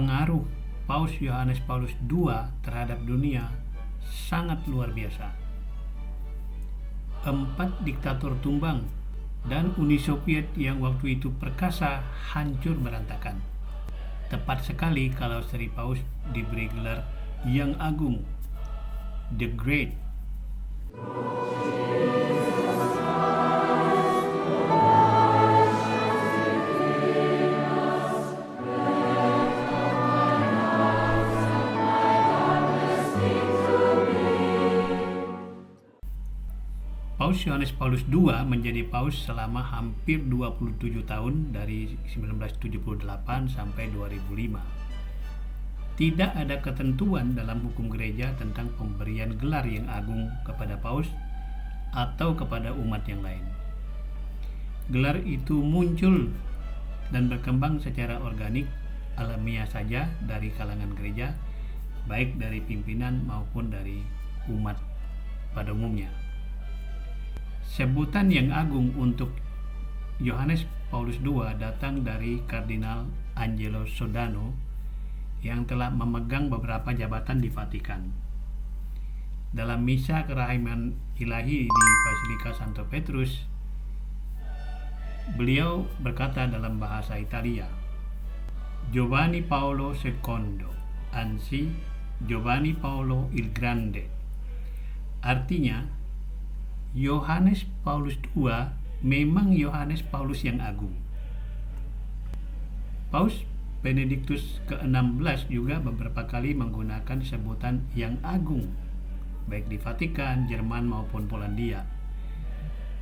pengaruh Paus Yohanes Paulus II terhadap dunia sangat luar biasa. 4 diktator tumbang dan Uni Soviet yang waktu itu perkasa hancur berantakan. Tepat sekali kalau Sri Paus diberi gelar Yang Agung, The Great. Paus Yohanes Paulus II menjadi paus selama hampir 27 tahun dari 1978 sampai 2005. Tidak ada ketentuan dalam hukum gereja tentang pemberian gelar yang agung kepada paus atau kepada umat yang lain. Gelar itu muncul dan berkembang secara organik, alamiah saja dari kalangan gereja, baik dari pimpinan maupun dari umat pada umumnya. Sebutan yang agung untuk Yohanes Paulus II datang dari Kardinal Angelo Sodano yang telah memegang beberapa jabatan di Vatikan. Dalam misa kerahiman ilahi di Basilika Santo Petrus, beliau berkata dalam bahasa Italia, Giovanni Paolo II, anzi Giovanni Paolo il Grande. Artinya, Yohanes Paulus II memang Yohanes Paulus yang agung. Paus Benediktus ke-16 juga beberapa kali menggunakan sebutan yang agung, baik di Vatikan, Jerman maupun Polandia.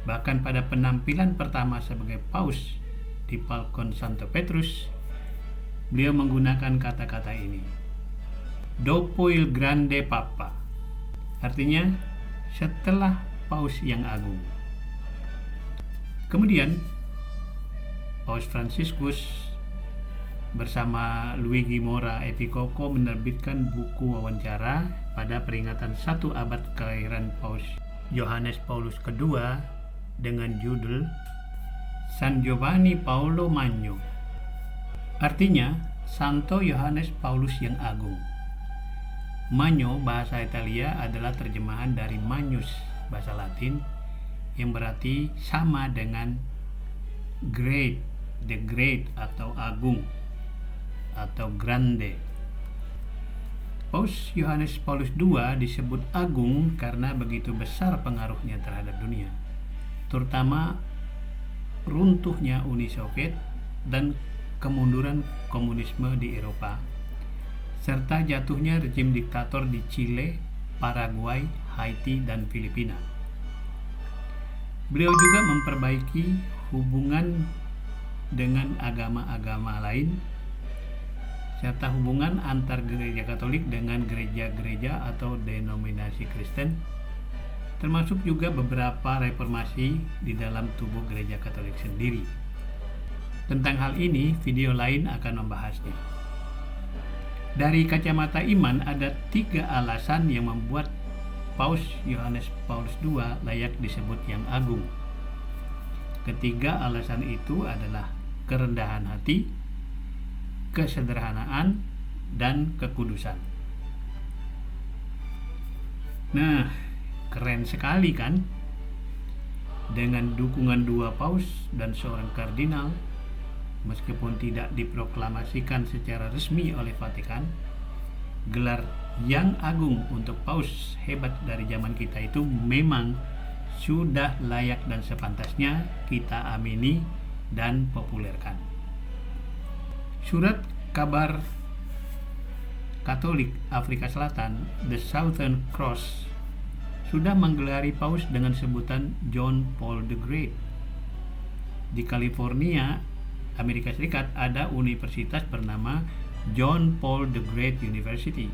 Bahkan pada penampilan pertama sebagai paus di Balkon Santo Petrus, beliau menggunakan kata-kata ini, Dopo il Grande Papa. Artinya, setelah Paus yang agung. Kemudian Paus Fransiskus bersama Luigi Mora Epicoco menerbitkan buku wawancara pada peringatan 1 abad kelahiran Paus Yohanes Paulus II dengan judul San Giovanni Paolo Magno. Artinya Santo Yohanes Paulus yang agung. Magno bahasa Italia adalah terjemahan dari Magnus bahasa Latin yang berarti sama dengan great, the great atau agung atau grande. Paus Yohanes Paulus II disebut agung karena begitu besar pengaruhnya terhadap dunia, terutama runtuhnya Uni Soviet dan kemunduran komunisme di Eropa, serta jatuhnya rezim diktator di Chile, Paraguay, Haiti, dan Filipina. Beliau juga memperbaiki hubungan dengan agama-agama lain, serta hubungan antar gereja Katolik dengan gereja-gereja atau denominasi Kristen, termasuk juga beberapa reformasi di dalam tubuh gereja Katolik sendiri. Tentang hal ini, video lain akan membahasnya. Dari kacamata iman, ada 3 alasan yang membuat Paus Yohanes Paulus II layak disebut yang agung. Ketiga alasan itu adalah kerendahan hati, kesederhanaan, dan kekudusan. Nah, keren sekali kan? Dengan dukungan 2 paus dan seorang kardinal, meskipun tidak diproklamasikan secara resmi oleh Vatikan, gelar yang agung untuk paus hebat dari zaman kita itu memang sudah layak dan sepantasnya kita amini dan populerkan. Surat kabar Katolik Afrika Selatan, The Southern Cross, sudah menggelari paus dengan sebutan John Paul the Great. Di California, Amerika Serikat, ada universitas bernama John Paul the Great University,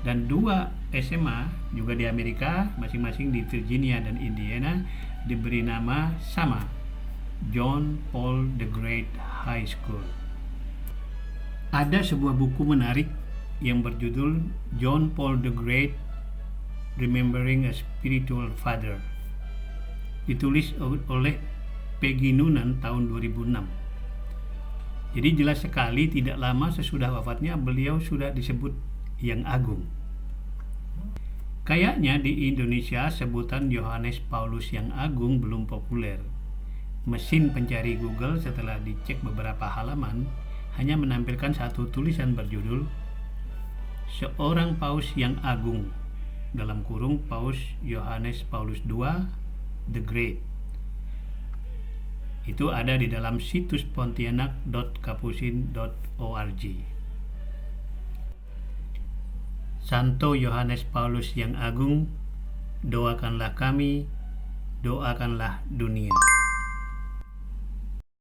dan 2 SMA juga di Amerika, masing-masing di Virginia dan Indiana, diberi nama sama, John Paul the Great High School. Ada sebuah buku menarik yang berjudul John Paul the Great Remembering a Spiritual Father, ditulis oleh Peggy Noonan tahun 2006. Jadi jelas sekali tidak lama sesudah wafatnya beliau sudah disebut yang agung. Kayaknya di Indonesia sebutan Yohanes Paulus yang agung belum populer. Mesin pencari Google setelah dicek beberapa halaman hanya menampilkan satu tulisan berjudul Seorang Paus yang Agung (Paus Yohanes Paulus II the Great). Itu ada di dalam situs pontianak.kapusin.org. Santo Yohanes Paulus yang Agung, doakanlah kami, doakanlah dunia.